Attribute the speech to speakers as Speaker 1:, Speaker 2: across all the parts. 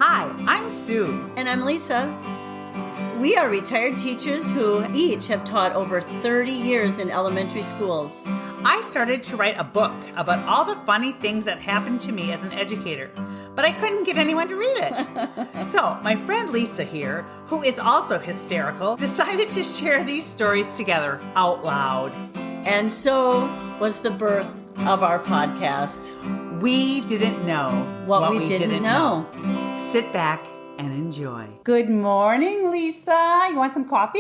Speaker 1: Hi, I'm Sue.
Speaker 2: And I'm Lisa. We are retired teachers who each have taught over 30 years in elementary schools.
Speaker 1: I started to write a book about all the funny things that happened to me as an educator, but I couldn't get anyone to read it. So my friend Lisa here, who is also hysterical, decided to share these stories together out loud.
Speaker 2: And so was the birth of our podcast.
Speaker 1: We didn't know
Speaker 2: what we didn't know.
Speaker 1: Sit back and enjoy. Good morning, Lisa. You want some coffee?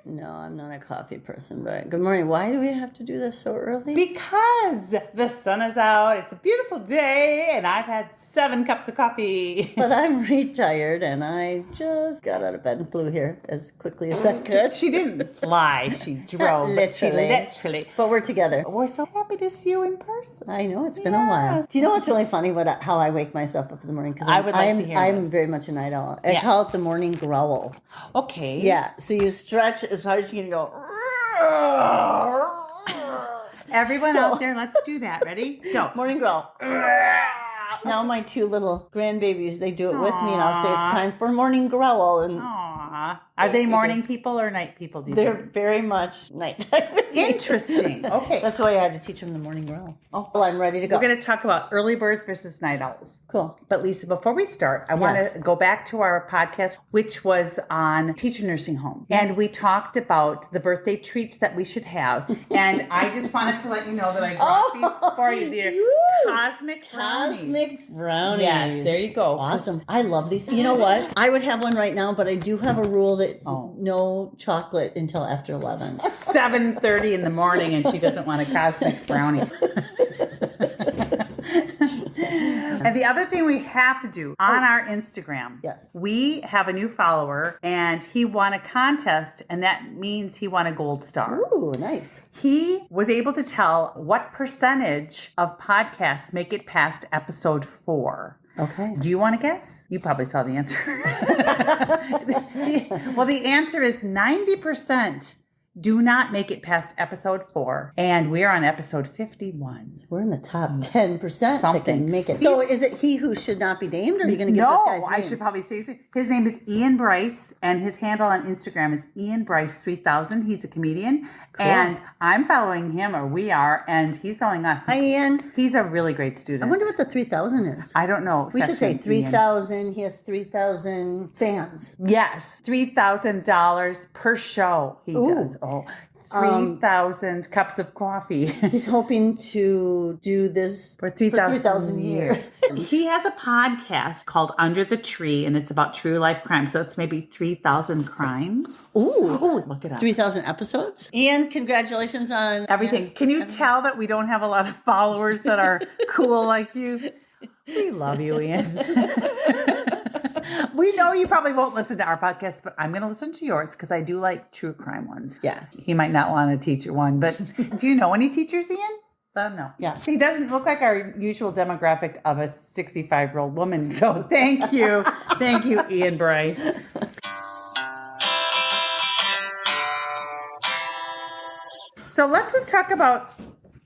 Speaker 2: No, I'm not a coffee person, but good morning. Why do we have to do this so early?
Speaker 1: Because the sun is out. It's a beautiful day, and I've had 7 cups of coffee.
Speaker 2: But I'm retired, and I just got out of bed and flew here as quickly as I could.
Speaker 1: She didn't fly. She drove. Literally.
Speaker 2: But we're together.
Speaker 1: We're so happy to see you in person.
Speaker 2: I know, it's been a while. Do you know what's really funny? How I wake myself up in the morning? Because I'm very much a night owl. I call it the morning growl.
Speaker 1: Okay.
Speaker 2: Yeah. So you stretch as hard as you can go.
Speaker 1: Everyone out there, let's do that. Ready? Go.
Speaker 2: Morning growl. Now my 2 little grandbabies, they do it with me, and I'll say it's time for morning growl. And
Speaker 1: are they morning people or night people?
Speaker 2: They're very much nighttime.
Speaker 1: Interesting. Okay.
Speaker 2: That's why I had to teach them the morning growl. Oh, well, I'm ready to go.
Speaker 1: We're going to talk about early birds versus night owls.
Speaker 2: Cool.
Speaker 1: But Lisa, before we start, I want to go back to our podcast, which was on teacher nursing home. And we talked about the birthday treats that we should have. And I just wanted to let you know that I brought these for you. They're cosmic brownies. Yes, there you go.
Speaker 2: Awesome. I love these. You know what? I would have one right now, but I do have a rule that no chocolate until after 11.
Speaker 1: 7:30 in the morning, and she doesn't want a cosmic brownie. And the other thing we have to do on our Instagram, we have a new follower, and he won a contest, and that means he won a gold star.
Speaker 2: Ooh, nice.
Speaker 1: He was able to tell what percentage of podcasts make it past episode 4.
Speaker 2: Okay.
Speaker 1: Do you want to guess? You probably saw the answer. Well, the answer is 90% do not make it past episode 4. And we're on episode 51.
Speaker 2: We're in the top 10%
Speaker 1: Something.
Speaker 2: that can make it. So is it he who should not be named, or are you going to give this guy's name?
Speaker 1: No, I should probably say his name is Ian Bryce, and his handle on Instagram is Ian Bryce 3000. He's a comedian. Cool. And I'm following him, or we are, and he's following us.
Speaker 2: Hi, Ian.
Speaker 1: He's a really great student.
Speaker 2: I wonder what the 3,000 is.
Speaker 1: I don't know.
Speaker 2: We should say 3,000. He has 3,000 fans.
Speaker 1: Yes, $3,000 per show he does. Oh, 3,000 cups of coffee.
Speaker 2: He's hoping to do this
Speaker 1: for 3,000 years. He has a podcast called Under the Tree, and it's about true life crime. So it's maybe 3,000 crimes.
Speaker 2: Ooh,
Speaker 1: look it up.
Speaker 2: 3,000 episodes. Ian, congratulations on
Speaker 1: everything. Can you tell that we don't have a lot of followers that are cool like you? We love you, Ian. We know you probably won't listen to our podcast, but I'm going to listen to yours because I do like true crime ones.
Speaker 2: Yeah.
Speaker 1: He might not want a teacher one, but do you know any teachers, Ian? No.
Speaker 2: Yeah.
Speaker 1: He doesn't look like our usual demographic of a 65-year-old woman. So thank you. Thank you, Ian Bryce. So let's just talk about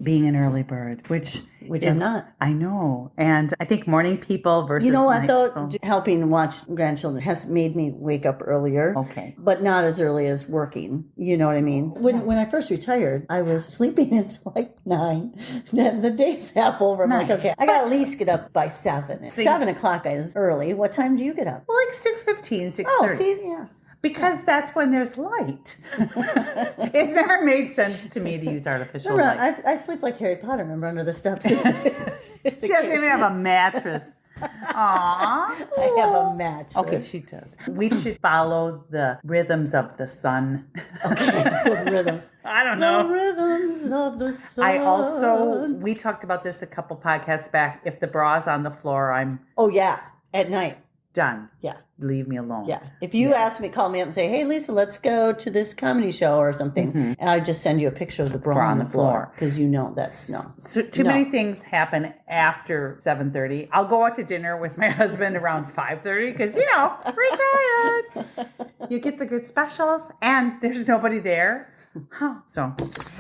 Speaker 1: being an early bird, which
Speaker 2: I'm not.
Speaker 1: I know. And I think morning people versus
Speaker 2: you know what,
Speaker 1: night
Speaker 2: though?
Speaker 1: people.
Speaker 2: Helping watch grandchildren has made me wake up earlier.
Speaker 1: Okay.
Speaker 2: But not as early as working. You know what I mean? When I first retired, I was sleeping until like 9. Then the day's half over. I'm like, okay, I got to at least get up by 7. 7 o'clock is early. What time do you get up?
Speaker 1: Well, like 6:15, 6:30.
Speaker 2: Oh, see, yeah.
Speaker 1: Because that's when there's light. It's never made sense to me to use artificial light.
Speaker 2: I sleep like Harry Potter, remember, under the steps.
Speaker 1: She doesn't even have a mattress. Aww.
Speaker 2: I have a mattress.
Speaker 1: Okay, she does. We should follow the rhythms of the sun.
Speaker 2: Okay, what rhythms?
Speaker 1: I don't know.
Speaker 2: The rhythms of the sun.
Speaker 1: We talked about this a couple podcasts back. If the bra's on the floor, I'm...
Speaker 2: Oh, yeah, at night.
Speaker 1: Done.
Speaker 2: Yeah.
Speaker 1: leave me alone.
Speaker 2: Yeah. If you ask me, call me up and say, hey, Lisa, let's go to this comedy show or something. And I'd just send you a picture of the bra on the floor. Because you know that's no.
Speaker 1: So too many things happen after 7:30. I'll go out to dinner with my husband around 5:30 because, retired. You get the good specials and there's nobody there. So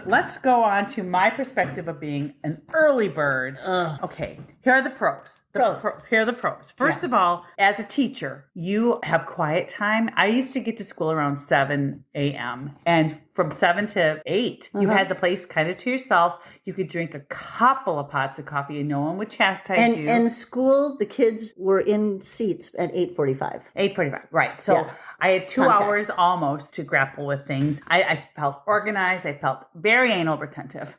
Speaker 1: let's go on to my perspective of being an early bird. Okay, here are the pros. Here are the pros. First of all, as a teacher, you have quiet time. I used to get to school around 7 a.m. and from 7 to 8, you had the place kind of to yourself. You could drink a couple of pots of coffee and no one would chastise you.
Speaker 2: And school, the kids were in seats at 8:45.
Speaker 1: 8:45, right. So I had 2 hours almost to grapple with things. I felt organized. I felt very anal retentive,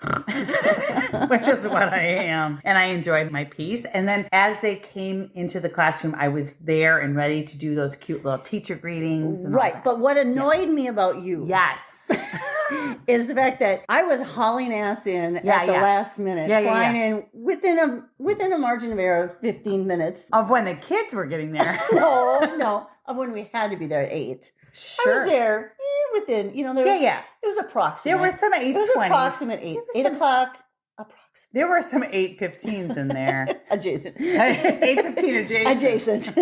Speaker 1: which is what I am. And I enjoyed my piece. And then as they came into the classroom, I was there and ready to do those cute little teacher greetings. And
Speaker 2: right. But what annoyed me about you is the fact that I was hauling ass in at the last minute, flying in within a margin of error of 15 minutes.
Speaker 1: Of when the kids were getting there.
Speaker 2: No. Of when we had to be there at 8. Sure. I was there within, it was approximate.
Speaker 1: There were some 8:20.
Speaker 2: It was approximate 8 o'clock.
Speaker 1: There were some 8:15s in there.
Speaker 2: Adjacent.
Speaker 1: 8:15 adjacent.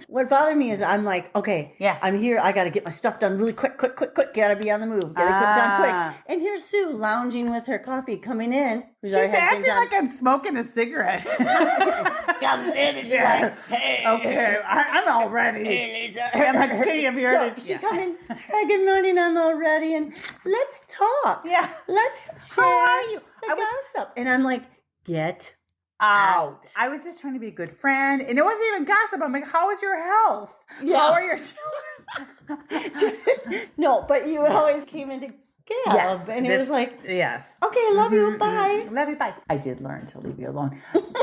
Speaker 2: What bothered me is I'm like, okay, I'm here. I got to get my stuff done really quick. Got to be on the move. Got to get done quick. And here's Sue lounging with her coffee coming in.
Speaker 1: She's acting like I'm smoking a cigarette.
Speaker 2: Comes in and she's like, hey.
Speaker 1: Okay, I'm all ready.
Speaker 2: Hey, Lisa.
Speaker 1: I'm like, hey, have you heard
Speaker 2: She come in, hey, good morning, I'm all ready. And let's talk.
Speaker 1: Yeah.
Speaker 2: Let's share.
Speaker 1: How are you?
Speaker 2: Gossip. And I'm like, get
Speaker 1: out. I was just trying to be a good friend. And it wasn't even gossip. I'm like, how is your health?
Speaker 2: Yeah.
Speaker 1: How are your children?
Speaker 2: No, but you always came into chaos. And it was like,
Speaker 1: yes.
Speaker 2: Okay, love you, bye.
Speaker 1: Love you, bye. I did learn to leave you alone.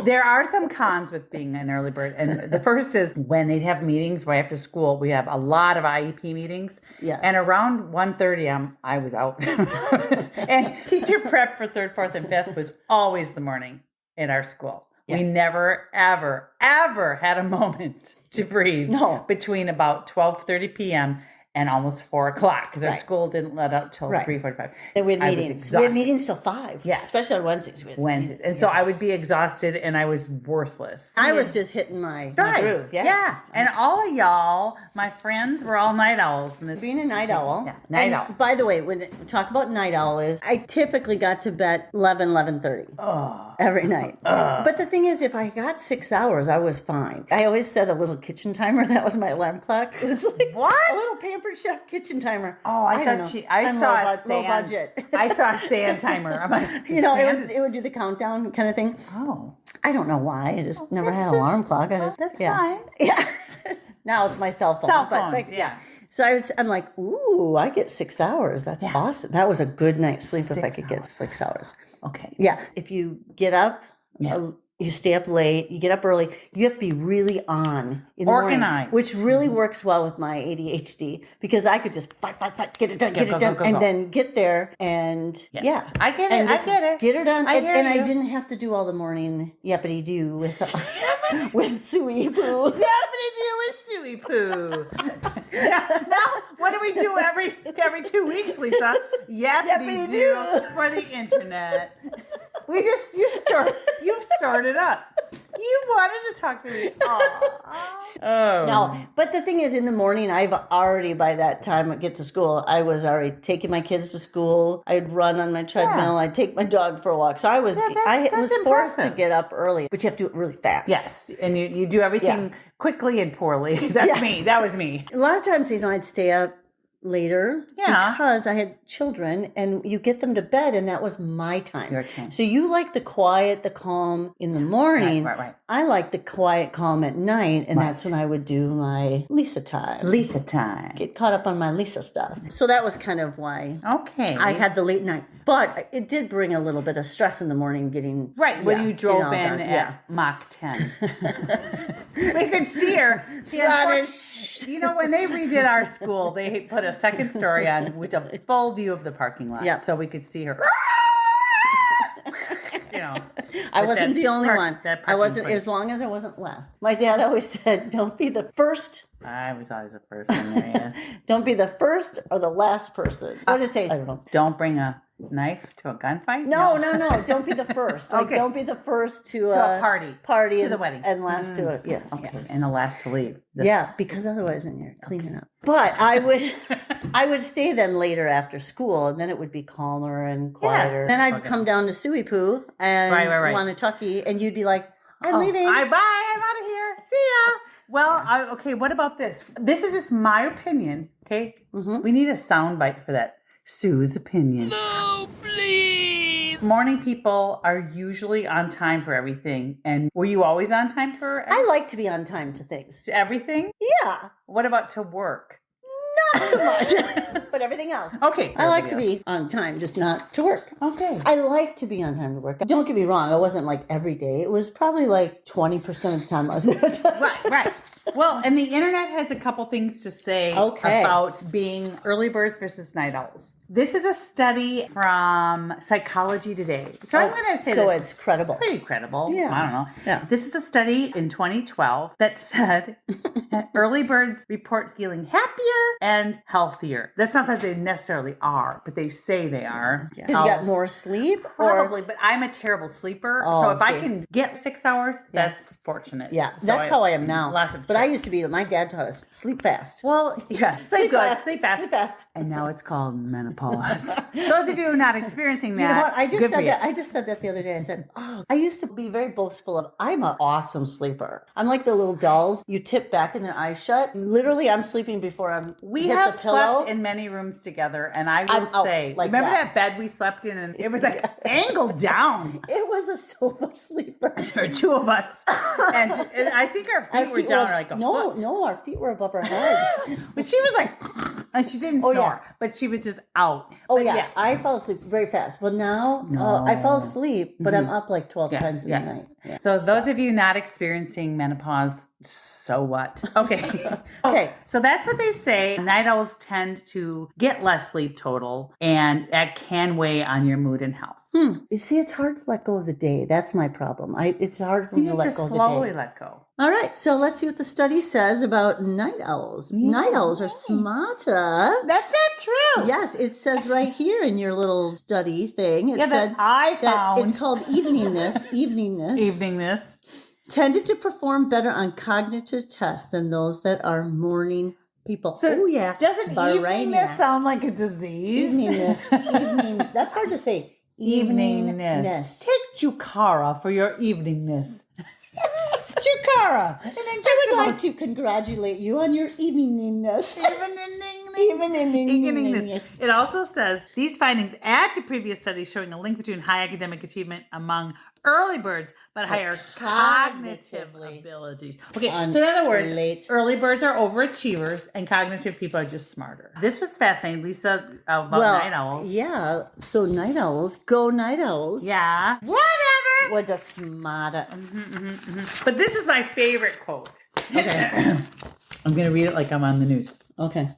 Speaker 1: There are some cons with being an early bird. And the first is when they have meetings right after school, we have a lot of IEP meetings.
Speaker 2: Yes.
Speaker 1: And around 1:30, I was out. And teacher prep for 3rd, 4th, and 5th was always the morning in our school. Yeah. We never, ever, ever had a moment to breathe between about 12:30 p.m. and almost 4 o'clock because our school didn't let up till 3:45.
Speaker 2: And we had meetings. We had meetings till 5.
Speaker 1: Yes.
Speaker 2: Especially on Wednesdays.
Speaker 1: And so I would be exhausted and I was worthless.
Speaker 2: I was just hitting my groove.
Speaker 1: Yeah. And all of y'all, my friends, were all night owls. And
Speaker 2: being a night owl.
Speaker 1: Yeah, night owl.
Speaker 2: By the way, when we talk about night owl is I typically got to bed 11:30 every night. But the thing is, if I got 6 hours, I was fine. I always set a little kitchen timer. That was my alarm clock. It was like a little Pampered Chef kitchen timer.
Speaker 1: Oh, I saw a
Speaker 2: low budget.
Speaker 1: I saw a sand timer. I'm like,
Speaker 2: it would do the countdown kind of thing.
Speaker 1: Oh,
Speaker 2: I don't know why. I just never had an alarm clock.
Speaker 1: That's fine.
Speaker 2: Yeah. Now it's my cell phone.
Speaker 1: Yeah.
Speaker 2: So I'm like, ooh, I get 6 hours. That's awesome. That was a good night's sleep if I could get 6 hours.
Speaker 1: Okay.
Speaker 2: Yeah. If you get up, you stay up late, you get up early, you have to be really on in the morning,
Speaker 1: organized,
Speaker 2: which really works well with my ADHD because I could just fight, get it done, and then get there and
Speaker 1: I get it.
Speaker 2: Get her done.
Speaker 1: And
Speaker 2: I didn't have to do all the morning yappity do with Suey Poo.
Speaker 1: Yappity do with Suey Poo. Now, what do we do every 2 weeks, Lisa? Yappity do for the internet. You've started up. You wanted to talk to me. Oh.
Speaker 2: No, but the thing is, in the morning, I've already, by that time I get to school, I was already taking my kids to school. I'd run on my treadmill. I'd take my dog for a walk. So I was forced to get up early, but you have to do it really fast.
Speaker 1: Yes, and you do everything quickly and poorly. That's me. That was me.
Speaker 2: A lot of times, I'd stay up later because I had children and you get them to bed and that was my time.
Speaker 1: Your time.
Speaker 2: So you like the quiet, the calm in the morning.
Speaker 1: Right.
Speaker 2: I like the quiet, calm at night and that's when I would do my Lisa time. Get caught up on my Lisa stuff. So that was kind of why I had the late night. But it did bring a little bit of stress in the morning getting...
Speaker 1: Right, when you drove in at Mach 10. We could see her. When they redid our school, they put a second story on with a full view of the parking lot. Yeah. So we could see her.
Speaker 2: I wasn't the only one. I wasn't,
Speaker 1: place.
Speaker 2: as long as I wasn't last. My dad always said, don't be the first.
Speaker 1: I was always the first one there, yeah.
Speaker 2: Don't be the first or the last person. What did it say? I don't know.
Speaker 1: Don't bring a knife to a gunfight?
Speaker 2: No. Don't be the first. Like,
Speaker 1: Okay.
Speaker 2: don't be the first to
Speaker 1: a party. To
Speaker 2: and,
Speaker 1: the wedding.
Speaker 2: And last to it. Yeah.
Speaker 1: Okay. And the last to leave.
Speaker 2: Yeah, because otherwise then you're cleaning up. But I would stay then later after school, and then it would be calmer and quieter.
Speaker 1: Yes.
Speaker 2: Then I'd come down to Suey Poo and Wanatucky, and you'd be like, I'm leaving.
Speaker 1: Bye. I'm out of here. See ya. Well, okay, what about this? This is just my opinion, okay? Mm-hmm. We need a sound bite for that. Sue's opinion.
Speaker 3: No, please.
Speaker 1: Morning people are usually on time for everything. And were you always on time for
Speaker 2: I like to be on time to things.
Speaker 1: To everything?
Speaker 2: Yeah.
Speaker 1: What about to work?
Speaker 2: Not so much, but everything else.
Speaker 1: Okay.
Speaker 2: I like to be on time, just not to work.
Speaker 1: Okay.
Speaker 2: I like to be on time to work. Don't get me wrong. It wasn't like every day. It was probably like 20% of the time I was there.
Speaker 1: Right. Well, and the internet has a couple things to say about being early birds versus night owls. This is a study from Psychology Today. So I'm going to say
Speaker 2: so it's credible.
Speaker 1: Pretty credible.
Speaker 2: Yeah.
Speaker 1: I don't know.
Speaker 2: Yeah.
Speaker 1: This is a study in 2012 that said that early birds report feeling happier and healthier. That's not that they necessarily are, but they say they are.
Speaker 2: Because you got more sleep?
Speaker 1: Probably, but I'm a terrible sleeper. So if I can get 6 hours, that's fortunate.
Speaker 2: Yeah,
Speaker 1: so
Speaker 2: that's how I am now. But I
Speaker 1: tricks.
Speaker 2: used to be, my dad taught us, sleep fast.
Speaker 1: Well, yeah.
Speaker 2: Sleep
Speaker 1: good,
Speaker 2: fast.
Speaker 1: Sleep fast.
Speaker 2: Sleep fast.
Speaker 1: And now it's called menopause. Those of you who are not experiencing that,
Speaker 2: You know what? I just
Speaker 1: good
Speaker 2: said
Speaker 1: for you.
Speaker 2: that. I just said that the other day. I said, I used to be very boastful of, I'm an awesome sleeper. I'm like the little dolls. You tip back and their eyes shut. Literally, I'm sleeping before I'm
Speaker 1: We
Speaker 2: hit
Speaker 1: have
Speaker 2: the pillow.
Speaker 1: slept in many rooms together, and I will
Speaker 2: I'm out
Speaker 1: say,
Speaker 2: like
Speaker 1: remember
Speaker 2: that.
Speaker 1: that bed we slept in, and it was like angled down.
Speaker 2: It was a sofa sleeper.
Speaker 1: There were two of us, and I think our feet were down like a foot.
Speaker 2: No, our feet were above our heads.
Speaker 1: But she was like, and she didn't snore, but she was just out.
Speaker 2: Oh,
Speaker 1: But
Speaker 2: yeah. I fall asleep very fast. Well, now I fall asleep, but I'm up like 12 times in the night. Yeah.
Speaker 1: So those of you not experiencing menopause, so what? Okay. Okay. So that's what they say. Night owls tend to get less sleep total, and that can weigh on your mood and health.
Speaker 2: You see, it's hard to let go of the day. That's my problem. It's hard for me to let go of the day.
Speaker 1: Slowly let go.
Speaker 2: All right, so let's see what the study says about night owls. Yeah. Night owls are smarter.
Speaker 1: That's not true.
Speaker 2: Yes, it says right here in your little study thing. It said
Speaker 1: that I found.
Speaker 2: That it's called eveningness. Tended to perform better on cognitive tests than those that are morning people.
Speaker 1: So
Speaker 2: yeah.
Speaker 1: Doesn't eveningness sound like a disease?
Speaker 2: Evening. That's hard to say.
Speaker 1: Eveningness. Take Chukara for your eveningness. Chukara.
Speaker 2: I would like to congratulate you on your eveningness. Eveningness.
Speaker 1: It also says these findings add to previous studies showing a link between high academic achievement among early birds, but higher cognitive abilities. Okay, so in other words, early birds are overachievers and cognitive people are just smarter. This was fascinating, Lisa, about night owls.
Speaker 2: Yeah, so night owls, go night owls.
Speaker 1: Yeah. Whatever.
Speaker 2: We're just smarter.
Speaker 1: But this is my favorite quote. Okay. I'm going to read it like I'm on the news.
Speaker 2: Okay.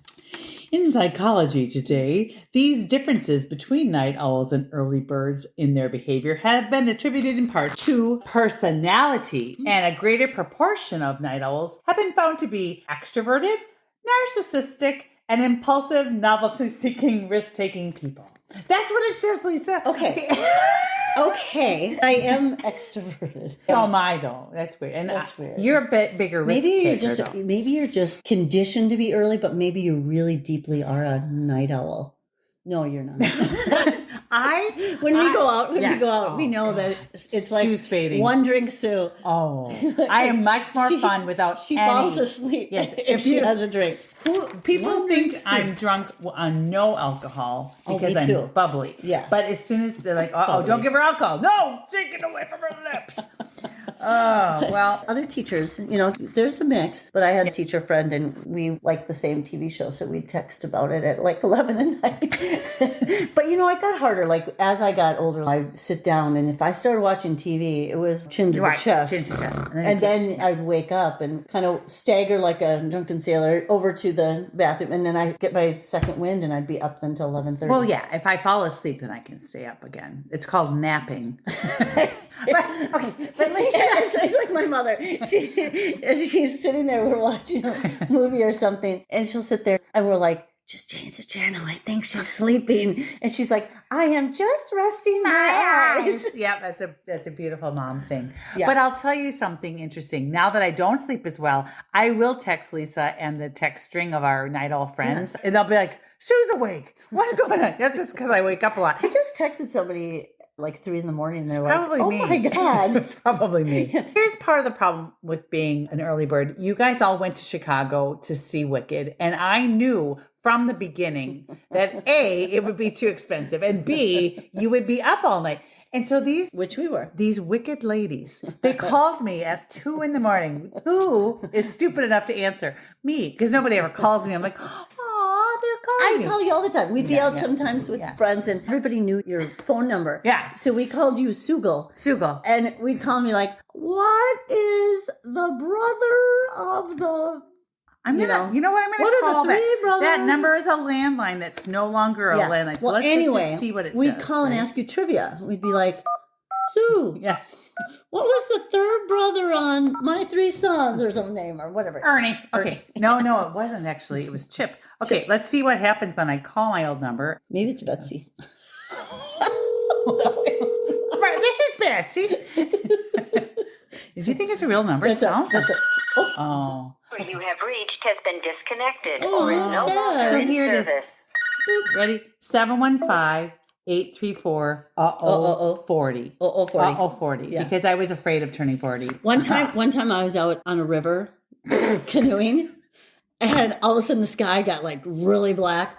Speaker 1: In Psychology Today, these differences between night owls and early birds in their behavior have been attributed in part to personality, and a greater proportion of night owls have been found to be extroverted, narcissistic, and impulsive, novelty-seeking, risk-taking people. That's what it says, Lisa.
Speaker 2: Okay. Okay, I am extroverted.
Speaker 1: Oh my, though. That's weird. And
Speaker 2: that's weird.
Speaker 1: You're a bit bigger risk taker.
Speaker 2: Maybe you're just conditioned to be early, but maybe you really deeply are a night owl. No, you're not. When we go out, we know that it's like
Speaker 1: Sue's fading.
Speaker 2: One drink Sue.
Speaker 1: Oh, I am much more fun without
Speaker 2: She falls asleep if she has a drink.
Speaker 1: People think I'm drunk on no alcohol because I'm bubbly.
Speaker 2: Yeah.
Speaker 1: But as soon as they're like, don't give her alcohol. No, take it away from her lips. Oh, well.
Speaker 2: Other teachers, there's a mix, but I had a teacher friend and we liked the same TV show, so we'd text about it at like 11 at night. But it got harder. Like as I got older, I'd sit down and if I started watching TV, it was chin to the chest.
Speaker 1: Chin to chest.
Speaker 2: And then I'd wake up and kind of stagger like a drunken sailor over to the bathroom, and then I'd get my second wind and I'd be up until 11:30.
Speaker 1: Well, yeah, if I fall asleep, then I can stay up again. It's called napping.
Speaker 2: But Lisa, it's like my mother. She's sitting there, we're watching a movie or something, and she'll sit there, and we're like, just change the channel. I think she's sleeping. And she's like, I am just resting my eyes.
Speaker 1: Yeah, that's a beautiful mom thing.
Speaker 2: Yeah.
Speaker 1: But I'll tell you something interesting. Now that I don't sleep as well, I will text Lisa and the text string of our night owl friends, and they'll be like, Sue's awake. What's going on? That's just because I wake up a lot.
Speaker 2: I just texted somebody like 3 a.m. and they're like,
Speaker 1: probably
Speaker 2: oh
Speaker 1: me.
Speaker 2: my God.
Speaker 1: It's probably me. Here's part of the problem with being an early bird. You guys all went to Chicago to see Wicked, and I knew from the beginning that A, it would be too expensive, and B, you would be up all night. And so
Speaker 2: which we were.
Speaker 1: These wicked ladies, they called me at 2 a.m. Who is stupid enough to answer? Me, because nobody ever calls me. I'm like, oh, they're calling me.
Speaker 2: I call you all the time. We'd be out sometimes with friends and everybody knew your phone number.
Speaker 1: Yeah.
Speaker 2: So we called you Sugal. And we'd call me like, what is the brother of the...
Speaker 1: You know what I'm going to call
Speaker 2: the three brothers?
Speaker 1: That number is a landline that's no longer a landline. So let's just see what it
Speaker 2: we'd
Speaker 1: does,
Speaker 2: call and ask you trivia. We'd be like, Sue, what was the third brother on My Three Sons or some name or whatever?
Speaker 1: Ernie. Okay. No, it wasn't actually. It was Chip. Okay, let's see what happens when I call my old number.
Speaker 2: Maybe it's Betsy.
Speaker 1: Right, this is Betsy. Did you think it's a real number?
Speaker 2: That's it.
Speaker 1: Oh.
Speaker 4: You have reached has been disconnected
Speaker 2: Oh,
Speaker 4: or is no
Speaker 2: sad.
Speaker 4: longer
Speaker 1: So
Speaker 4: in
Speaker 1: here it is.
Speaker 4: service.
Speaker 1: Ready? 715-834-40.
Speaker 2: 40.
Speaker 1: 40.
Speaker 2: Yeah.
Speaker 1: Because I was afraid of turning 40.
Speaker 2: One time I was out on a river canoeing, and all of a sudden the sky got like really black,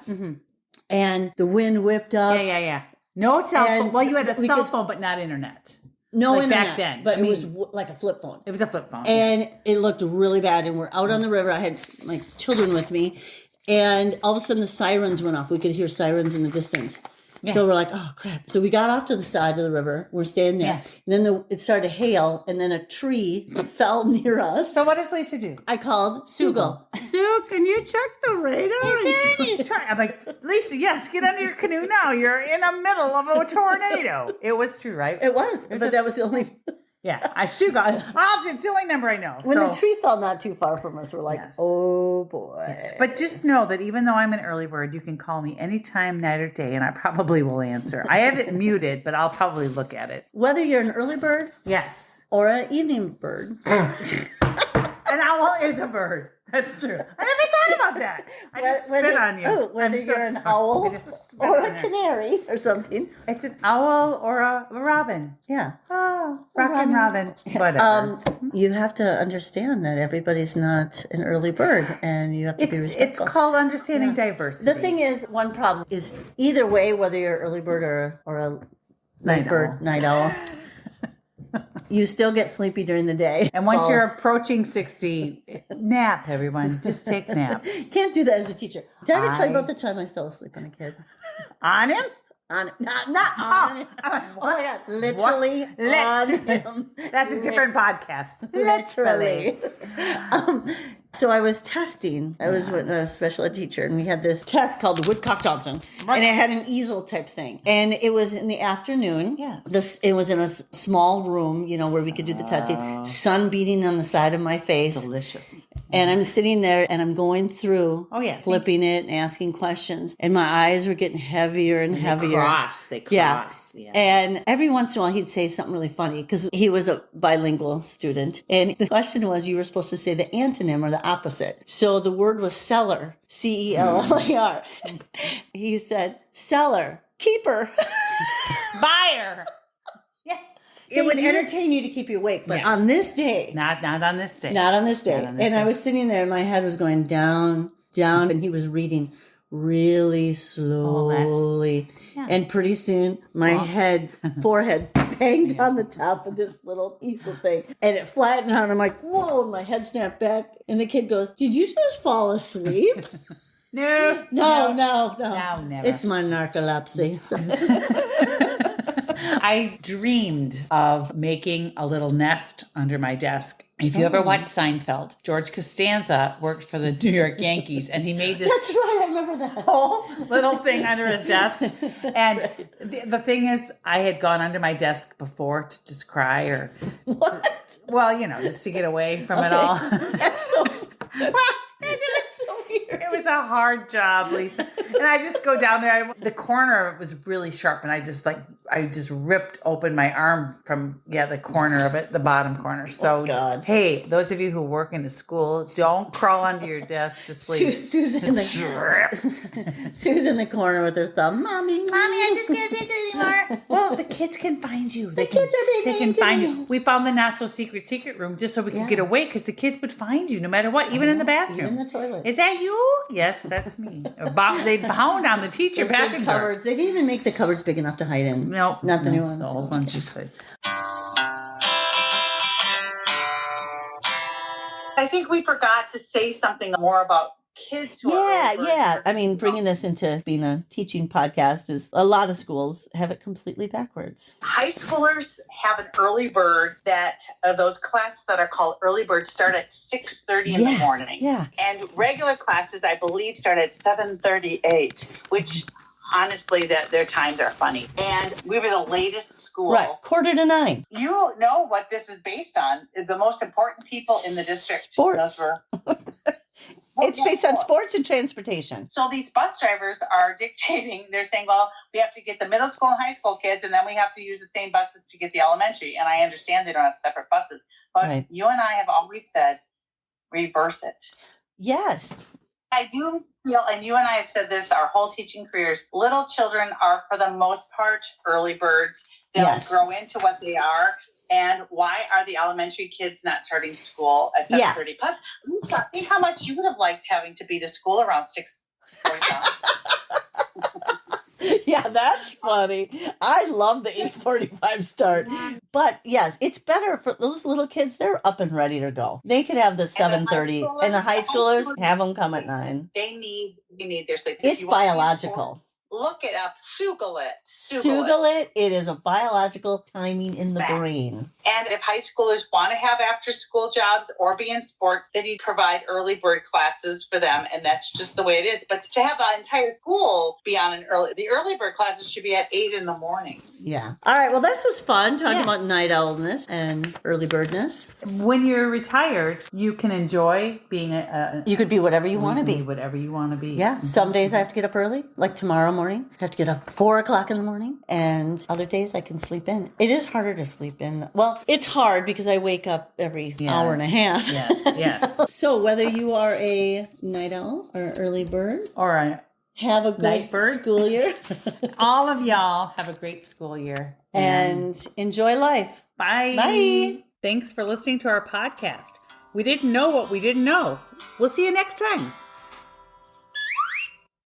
Speaker 2: and the wind whipped up.
Speaker 1: Yeah. No cell phone. Well, you had a cell
Speaker 2: could-
Speaker 1: phone, but not internet.
Speaker 2: No
Speaker 1: Like
Speaker 2: internet,
Speaker 1: back then.
Speaker 2: but
Speaker 1: I mean,
Speaker 2: it was like a flip phone.
Speaker 1: It was a flip phone.
Speaker 2: And it looked really bad. And we're out on the river. I had my children with me. And all of a sudden the sirens went off. We could hear sirens in the distance.
Speaker 1: Yeah.
Speaker 2: So we're like, oh, crap. So we got off to the side of the river. We're staying there.
Speaker 1: Yeah.
Speaker 2: And then it started to hail. And then a tree fell near us.
Speaker 1: So what does Lisa do?
Speaker 2: I called Sugal. Sue, can you check the radar?
Speaker 1: I'm like, Lisa, yes, get under your canoe now. You're in the middle of a tornado. It was true, right?
Speaker 2: It was. But that was the only...
Speaker 1: Yeah, it's the only number I know.
Speaker 2: When the tree fell not too far from us, we're like, oh boy.
Speaker 1: Yes. But just know that even though I'm an early bird, you can call me anytime, night or day, and I probably will answer. I have it muted, but I'll probably look at it.
Speaker 2: Whether you're an early bird
Speaker 1: Yes.
Speaker 2: or an evening bird.
Speaker 1: An owl is a bird. That's true. I never thought about that. I just spit on you.
Speaker 2: Oh, whether
Speaker 1: I'm so
Speaker 2: you're an
Speaker 1: sorry.
Speaker 2: owl
Speaker 1: I just spit
Speaker 2: or
Speaker 1: on
Speaker 2: a
Speaker 1: you.
Speaker 2: canary or something.
Speaker 1: It's an owl or a robin.
Speaker 2: Yeah.
Speaker 1: Oh, rockin' robin. Whatever.
Speaker 2: You have to understand that everybody's not an early bird, and you have to be
Speaker 1: It's
Speaker 2: respectful.
Speaker 1: called understanding diversity.
Speaker 2: The thing is, one problem is either way, whether you're an early bird or a
Speaker 1: Night
Speaker 2: night owl, you still get sleepy during the day.
Speaker 1: And once you're approaching 60, nap, everyone. Just take naps.
Speaker 2: Can't do that as a teacher. Did I ever tell you about the time I fell asleep on a kid?
Speaker 1: On him?
Speaker 2: On not on him. Oh my God! Literally on him.
Speaker 1: That's a different podcast.
Speaker 2: Literally. So I was testing. I was with a special ed teacher, and we had this test called the Woodcock-Johnson, and it had an easel type thing. And it was in the afternoon.
Speaker 1: Yeah.
Speaker 2: It was in a small room, where we could do the testing. Sun beating on the side of my face.
Speaker 1: Delicious.
Speaker 2: And I'm sitting there, and I'm going through, flipping it and asking questions. And my eyes were getting heavier and heavier.
Speaker 1: They cross.
Speaker 2: Yeah. And every once in a while, he'd say something really funny because he was a bilingual student. And the question was, you were supposed to say the antonym or the opposite. So the word was seller, Cellar. He said, seller, keeper,
Speaker 1: Buyer. Yeah.
Speaker 2: It would entertain you to keep you awake. But on this day,
Speaker 1: Not on this day.
Speaker 2: not on this day.
Speaker 1: Not on this
Speaker 2: And
Speaker 1: day.
Speaker 2: I was sitting there and my head was going down, and he was reading really slowly.
Speaker 1: Yeah.
Speaker 2: And pretty soon my forehead banged on the top of this little easel thing, and it flattened out. I'm like, whoa, my head snapped back. And the kid goes, did you just fall asleep?
Speaker 1: No.
Speaker 2: No,
Speaker 1: never.
Speaker 2: It's my narcolepsy.
Speaker 1: I dreamed of making a little nest under my desk. If you ever watched Seinfeld, George Costanza worked for the New York Yankees, and he made this
Speaker 2: That's right, I remember that.
Speaker 1: whole little thing under his desk. And the thing is, I had gone under my desk before to just cry or...
Speaker 2: What?
Speaker 1: Well, just to get away from it all.
Speaker 2: That's so...
Speaker 1: It was a hard job, Lisa. And I just go down there. The corner of it was really sharp, and I just ripped open my arm from the corner of it, the bottom corner. So,
Speaker 2: God.
Speaker 1: Hey, those of you who work in a school, don't crawl under your desk to sleep.
Speaker 2: Sue's in the corner with her thumb. Mommy,
Speaker 1: I just can't take it anymore. Well, the kids can find you.
Speaker 2: Kids are being
Speaker 1: They can
Speaker 2: mean to
Speaker 1: find
Speaker 2: me.
Speaker 1: you. We found the not so secret room just so we could get away because the kids would find you no matter what, even in the bathroom.
Speaker 2: Even in the toilet.
Speaker 1: Is that you? Yes, that's me. They pound on the teacher
Speaker 2: Those big
Speaker 1: bathroom door.
Speaker 2: cupboards. They didn't even make the cupboards big enough to hide in.
Speaker 1: No,
Speaker 2: Not the new ones.
Speaker 1: The old ones you could. I think we forgot to say something more about kids who are over.
Speaker 2: Yeah. I mean, bringing this into being a teaching podcast is a lot of schools have it completely backwards.
Speaker 1: High schoolers have an early bird that those classes that are called early birds start at 6:30 in the morning.
Speaker 2: Yeah.
Speaker 1: And regular classes, I believe, start at 7:38, which honestly, their times are funny. And we were the latest school.
Speaker 2: Right, 8:45.
Speaker 1: You know what this is based on. The most important people in the district.
Speaker 2: Sports. It's based on sports and transportation.
Speaker 1: So these bus drivers are dictating, they're saying, well, we have to get the middle school and high school kids, and then we have to use the same buses to get the elementary. And I understand they don't have separate buses. But You and I have always said, reverse it.
Speaker 2: Yes.
Speaker 1: I do feel, and you and I have said this our whole teaching careers, little children are, for the most part, early birds. They'll grow into what they are. And why are the elementary kids not starting school at 7:30? Plus, Lisa, think how much you would have liked having to be to school around 6:45.
Speaker 2: Yeah, that's funny. I love the 8:45 start. But yes, it's better for those little kids. They're up and ready to go. They could have the 7:30, and the high schoolers have them come at 9.
Speaker 1: They need their sleep.
Speaker 2: It's biological.
Speaker 1: Look it up. Google it.
Speaker 2: Google it. It is a biological timing in the brain.
Speaker 1: And if high schoolers want to have after-school jobs or be in sports, then you provide early bird classes for them, and that's just the way it is. But to have the entire school be on the early bird classes should be at 8 in the morning.
Speaker 2: Yeah. All right. Well, this was fun talking about night owlness and early birdness.
Speaker 1: When you're retired, you can enjoy being
Speaker 2: you could be whatever you want to be.
Speaker 1: Whatever you want to be.
Speaker 2: Yeah. Some days I have to get up early, like tomorrow morning. I have to get up 4:00 in the morning, and other days I can sleep in. It is harder to sleep in. Well, it's hard because I wake up every hour and a half.
Speaker 1: Yes.
Speaker 2: So whether you are a night owl or an early bird
Speaker 1: or a
Speaker 2: have a great school year.
Speaker 1: All of y'all have a great school year.
Speaker 2: And enjoy life.
Speaker 1: Bye.
Speaker 2: Bye.
Speaker 1: Thanks for listening to our podcast. We didn't know what we didn't know. We'll see you next time.